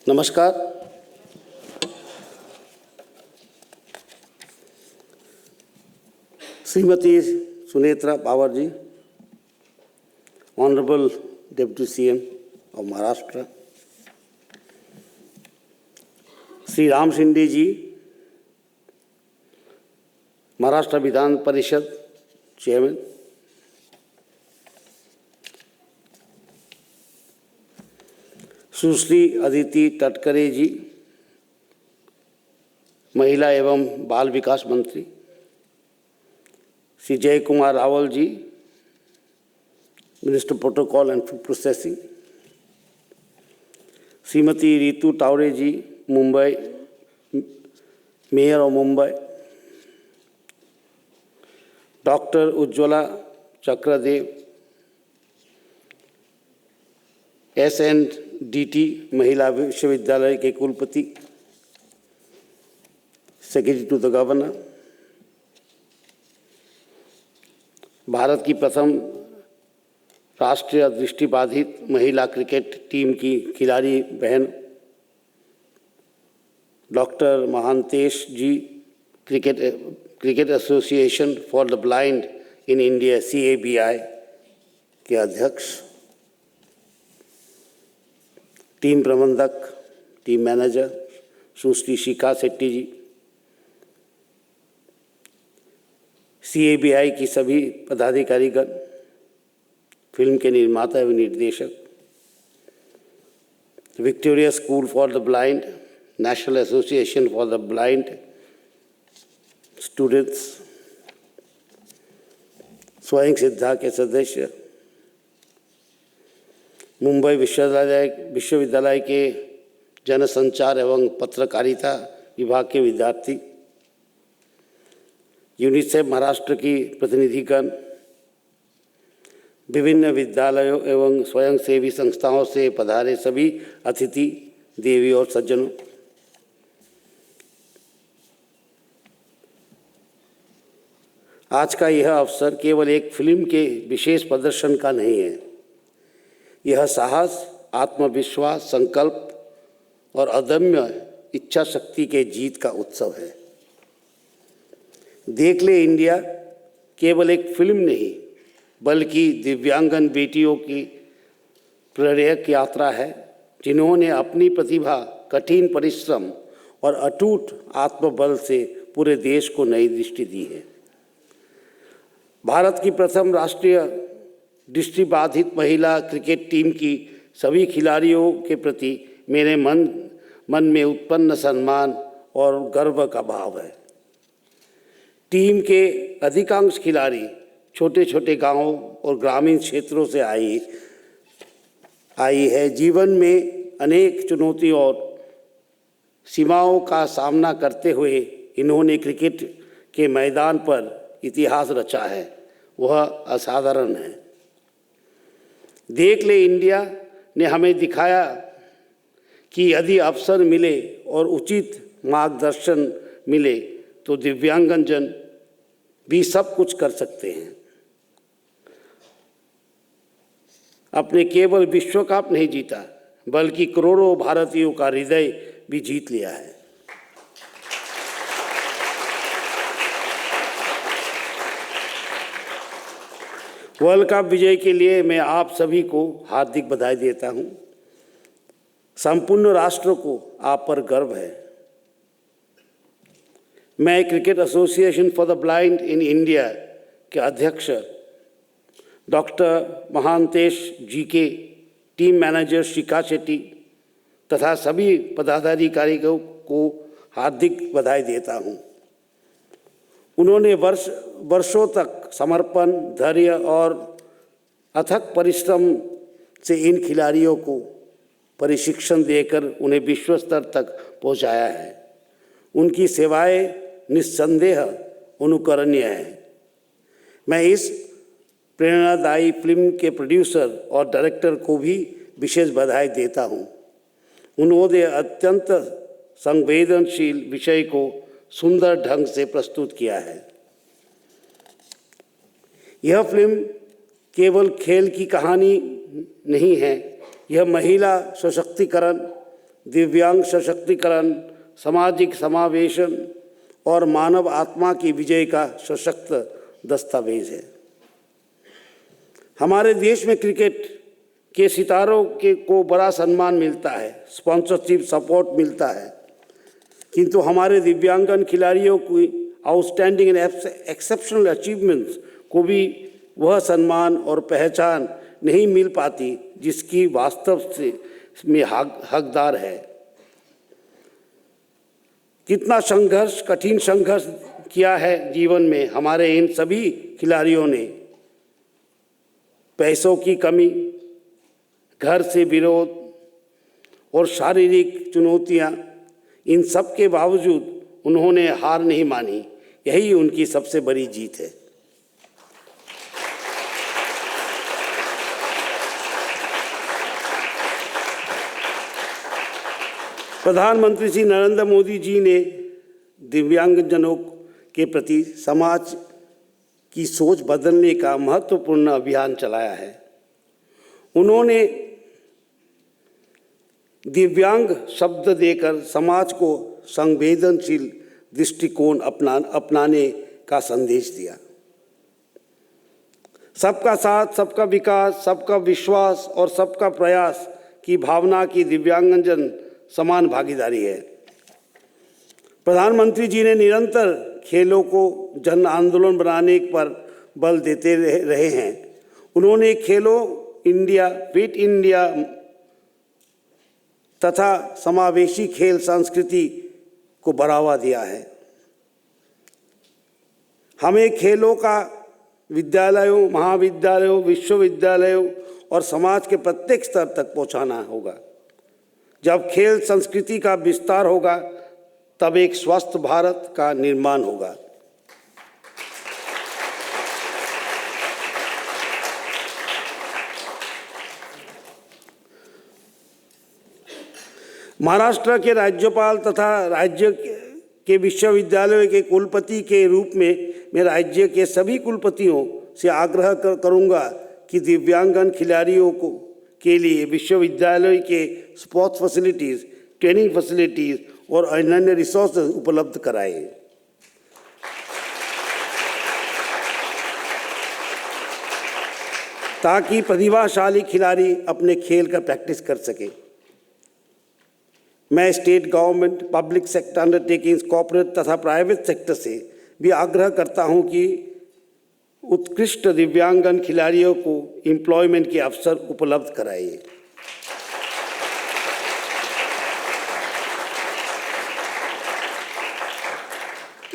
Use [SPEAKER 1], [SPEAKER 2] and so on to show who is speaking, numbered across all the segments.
[SPEAKER 1] नमस्कार। Shrimati Sunetra Pawar ji, honourable deputy CM of Maharashtra, Shri Ram Shinde ji, Maharashtra Vidhan Parishad chairman, Sushri Aditi Tatkare ji, महिला एवं बाल विकास मंत्री, Shri Jay Kumar Rawal ji, minister protocol and food processing, Shrimati Ritu Taware ji, Mumbai mayor of Mumbai, doctor Ujjwala Chakradev, SNDT महिला विश्वविद्यालय के कुलपति, secretary to the governor, Bharat की प्रथम राष्ट्रीय दृष्टिबाधित महिला क्रिकेट टीम की खिलाड़ी बहन doctor Mahantesh ji, cricket association for the blind in India CABI के अध्यक्ष, टीम प्रबंधक, team manager Sushri Shikha Shetty ji, CABI की सभी पदाधिकारीगण, फिल्म के निर्माता एवं निर्देशक, Victoria school for the blind, national association for the blind students, Swayam Siddha के सदस्य, मुंबई विश्वविद्यालय के जनसंचार एवं पत्रकारिता विभाग के विद्यार्थी, यूनिसेफ महाराष्ट्र की प्रतिनिधिगण, विभिन्न विद्यालयों एवं स्वयंसेवी संस्थाओं से पधारे सभी अतिथि देवी और सज्जनों, आज का यह अवसर केवल एक फिल्म के विशेष प्रदर्शन का नहीं है। यह साहस, आत्मविश्वास, संकल्प और अदम्य इच्छा शक्ति के जीत का उत्सव है। देख ले इंडिया केवल एक फिल्म नहीं, बल्कि दिव्यांगन बेटियों की प्रेरक यात्रा है, जिन्होंने अपनी प्रतिभा, कठिन परिश्रम और अटूट आत्मबल से पूरे देश को नई दृष्टि दी है। भारत की प्रथम राष्ट्रीय दृष्टिबाधित महिला क्रिकेट टीम की सभी खिलाड़ियों के प्रति मेरे मन में उत्पन्न सम्मान और गर्व का भाव है। टीम के अधिकांश खिलाड़ी छोटे छोटे गांवों और ग्रामीण क्षेत्रों से आई है। जीवन में अनेक चुनौतियों और सीमाओं का सामना करते हुए इन्होंने क्रिकेट के मैदान पर इतिहास रचा है, वह असाधारण है। देख ले इंडिया ने हमें दिखाया कि यदि अवसर मिले और उचित मार्गदर्शन मिले तो दिव्यांगजन भी सब कुछ कर सकते हैं। अपने केवल विश्व कप नहीं जीता, बल्कि करोड़ों भारतीयों का हृदय भी जीत लिया है। वर्ल्ड कप विजय के लिए मैं आप सभी को हार्दिक बधाई देता हूं। संपूर्ण राष्ट्र को आप पर गर्व है। मैं cricket association for the blind in India के अध्यक्ष डॉक्टर महांतेश जी के, टीम मैनेजर शिखा शेट्टी तथा सभी पदाधिकारियों को हार्दिक बधाई देता हूं। उन्होंने वर्षों तक समर्पण, धैर्य और अथक परिश्रम से इन खिलाड़ियों को प्रशिक्षण देकर उन्हें विश्व स्तर तक पहुंचाया है। उनकी सेवाएं निस्संदेह अनुकरणीय हैं। मैं इस प्रेरणादायी फिल्म के प्रोड्यूसर और डायरेक्टर को भी विशेष बधाई देता हूं। उन्होंने अत्यंत संवेदनशील विषय को सुंदर ढंग से प्रस्तुत किया है। यह फिल्म केवल खेल की कहानी नहीं है, यह महिला सशक्तिकरण, दिव्यांग सशक्तिकरण, सामाजिक समावेशन और मानव आत्मा की विजय का सशक्त दस्तावेज है। हमारे देश में क्रिकेट के सितारों को बड़ा सम्मान मिलता है, स्पॉन्सरशिप सपोर्ट मिलता है, किंतु हमारे दिव्यांगन खिलाड़ियों की आउटस्टैंडिंग एंड एक्सेप्शनल अचीवमेंट्स को भी वह सम्मान और पहचान नहीं मिल पाती जिसकी वास्तव में हकदार है। कितना संघर्ष, कठिन संघर्ष किया है जीवन में हमारे इन सभी खिलाड़ियों ने। पैसों की कमी, घर से विरोध और शारीरिक चुनौतियां, इन सब के बावजूद उन्होंने हार नहीं मानी। यही उनकी सबसे बड़ी जीत है। प्रधानमंत्री श्री नरेंद्र मोदी जी ने दिव्यांगजनों के प्रति समाज की सोच बदलने का महत्वपूर्ण अभियान चलाया है। उन्होंने दिव्यांग शब्द देकर समाज को संवेदनशील दृष्टिकोण अपनाने का संदेश दिया। सबका साथ, सबका विकास, सबका विश्वास और सबका प्रयास की भावना की दिव्यांगजन समान भागीदारी है। प्रधानमंत्री जी ने निरंतर खेलों को जन आंदोलन बनाने पर बल देते रहे हैं। उन्होंने खेलो इंडिया, फिट इंडिया तथा समावेशी खेल संस्कृति को बढ़ावा दिया है। हमें खेलों का विद्यालयों, महाविद्यालयों, विश्वविद्यालयों और समाज के प्रत्येक स्तर तक पहुंचाना होगा। जब खेल संस्कृति का विस्तार होगा तब एक स्वस्थ भारत का निर्माण होगा। महाराष्ट्र के राज्यपाल तथा राज्य के विश्वविद्यालय के कुलपति के रूप में मैं राज्य के सभी कुलपतियों से आग्रह करूंगा कि दिव्यांगन खिलाड़ियों के लिए विश्वविद्यालय के स्पोर्ट्स फैसिलिटीज़, ट्रेनिंग फैसिलिटीज़ और अन्य रिसोर्सेज उपलब्ध कराएं। ताकि प्रतिभाशाली खिलाड़ी अपने खेल का प्रैक्टिस कर सके। मैं state government, public sector undertakings, corporate तथा प्राइवेट सेक्टर से भी आग्रह करता हूं कि उत्कृष्ट दिव्यांगन खिलाड़ियों को एम्प्लॉयमेंट के अवसर उपलब्ध कराइए।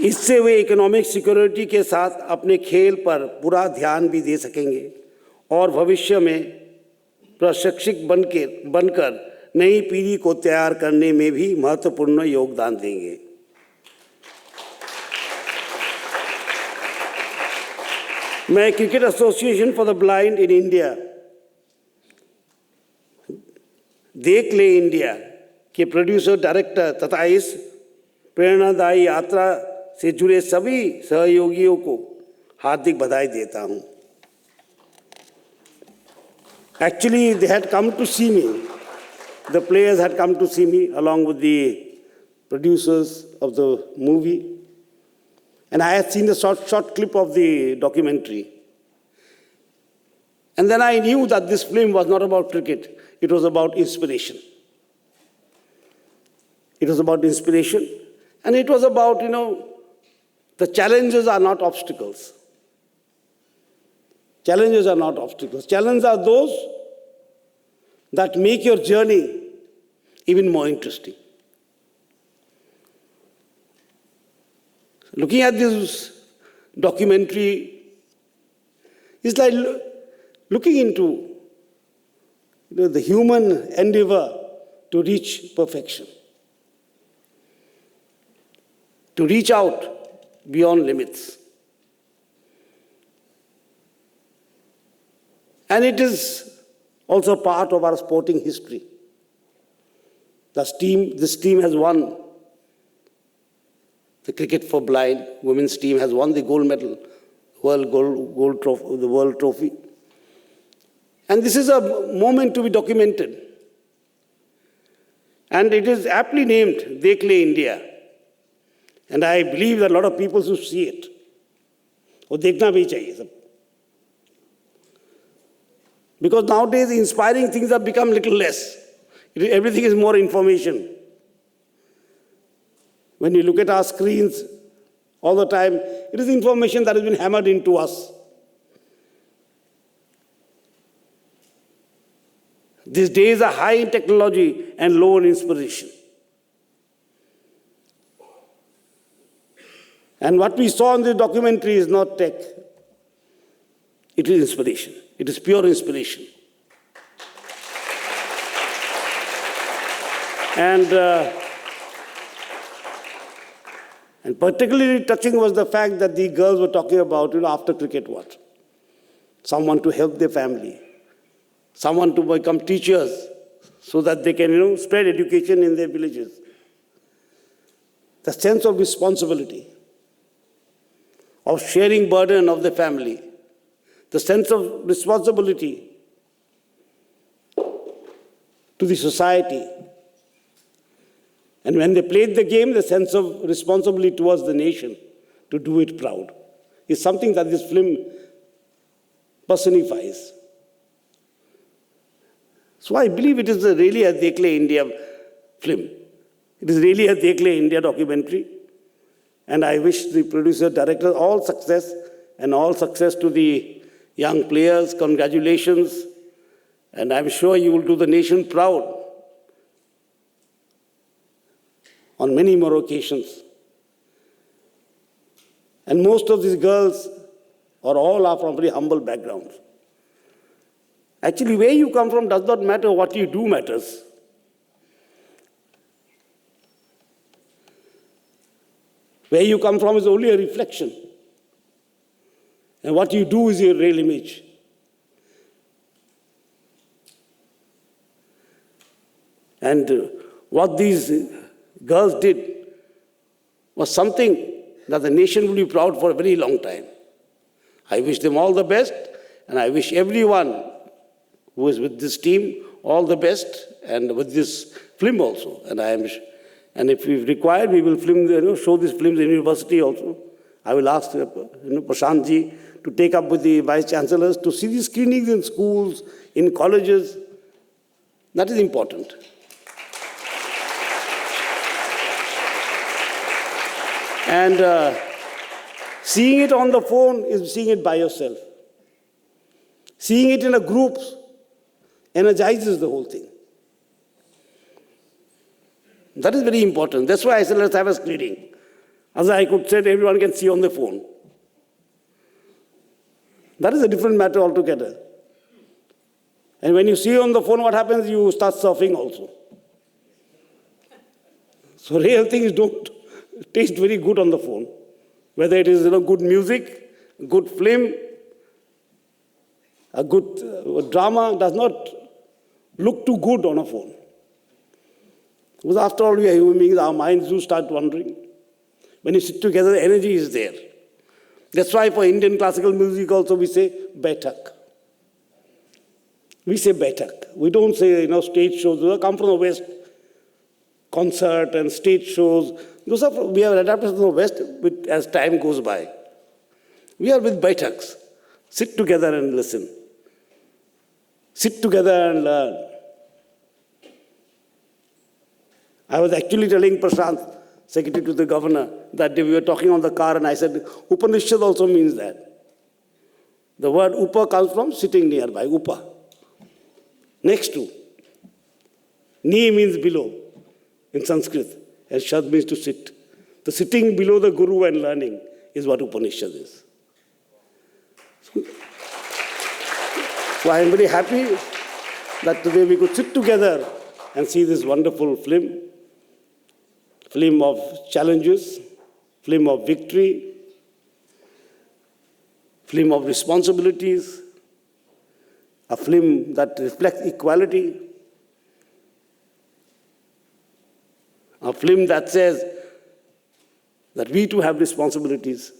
[SPEAKER 1] इससे वे इकोनॉमिक सिक्योरिटी के साथ अपने खेल पर पूरा ध्यान भी दे सकेंगे और भविष्य में प्रशिक्षक बनकर नई पीढ़ी को तैयार करने में भी महत्वपूर्ण योगदान देंगे। मैं cricket association for the blind in India, देख ले इंडिया के प्रोड्यूसर डायरेक्टर तथा इस प्रेरणादायी यात्रा से जुड़े सभी सहयोगियों को हार्दिक बधाई देता हूं। Actually, they had come to see me. The players had come to see me along with the producers of the movie. And I had seen the short clip of the documentary. And then I knew that this film was not about cricket. It was about inspiration. It was about inspiration. And it was about, the challenges are not obstacles. Challenges are not obstacles. Challenges are those that make your journey even more interesting. Looking at this documentary is like looking into the human endeavor to reach perfection, to reach out beyond limits. And it is also part of our sporting history. This team has won the cricket for blind. Women's team has won the gold medal, the world trophy. And this is a moment to be documented. And it is aptly named Dekh Le India. And I believe that a lot of people should see it. और देखना भी चाहिए सब. Because nowadays inspiring things have become little less. Everything is more information. When you look at our screens all the time, it is information that has been hammered into us. These days are high in technology and low in inspiration. And what we saw in the documentary is not tech. It is inspiration. It is pure inspiration. And particularly touching was the fact that the girls were talking about, after cricket what? Someone to help their family. Someone to become teachers so that they can, spread education in their villages. The sense of responsibility, of sharing burden of the family, the sense of responsibility to the society. And when they played the game, the sense of responsibility towards the nation to do it proud is something that this film personifies. So I believe it is really a Dekh Le India film. It is really a Dekh Le India documentary. And I wish the producer, director all success, and all success to the young players. Congratulations. And I'm sure you will do the nation proud on many more occasions. And most of these girls, or all, are from very humble backgrounds. Actually, where you come from does not matter, what you do matters. Where you come from is only a reflection. And what you do is your real image. And what these girls did was something that the nation will be proud for a very long time. I wish them all the best, and I wish everyone who is with this team all the best, and with this film also. And if we require, we will film, show these films in university also. I will ask Prashant ji to take up with the vice chancellors to see these screenings in schools, in colleges. That is important. And seeing it on the phone is seeing it by yourself. Seeing it in a group energizes the whole thing. That is very important. That's why I said, let's have a screening. As I could say, everyone can see on the phone. That is a different matter altogether. And when you see on the phone, what happens? You start surfing also. So real things don't taste very good on the phone. Whether it is good music, good film, a good drama does not look too good on a phone. Because after all, we are human beings, our minds do start wandering. When you sit together, the energy is there. That's why for Indian classical music also we say Baitak. We say Baitak. We don't say, stage shows. Those come from the West. Concert and stage shows. We have adapted from the West as time goes by. We are with Baitaks. Sit together and listen. Sit together and learn. I was actually telling Prashant, secretary to the governor, that day we were talking on the car, and I said, Upanishad also means that. The word Upa comes from sitting nearby, Upa. Next to. Ni means below in Sanskrit, and Shad means to sit. The sitting below the Guru and learning is what Upanishad is. So I am very happy that today we could sit together and see this wonderful film of challenges, film of victory, film of responsibilities, a film that reflects equality, a film that says that we too have responsibilities.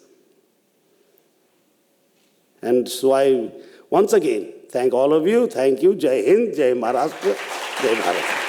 [SPEAKER 1] And so I, once again, thank all of you. Thank you. Jai Hind, Jai Maharashtra, Jai Bharat.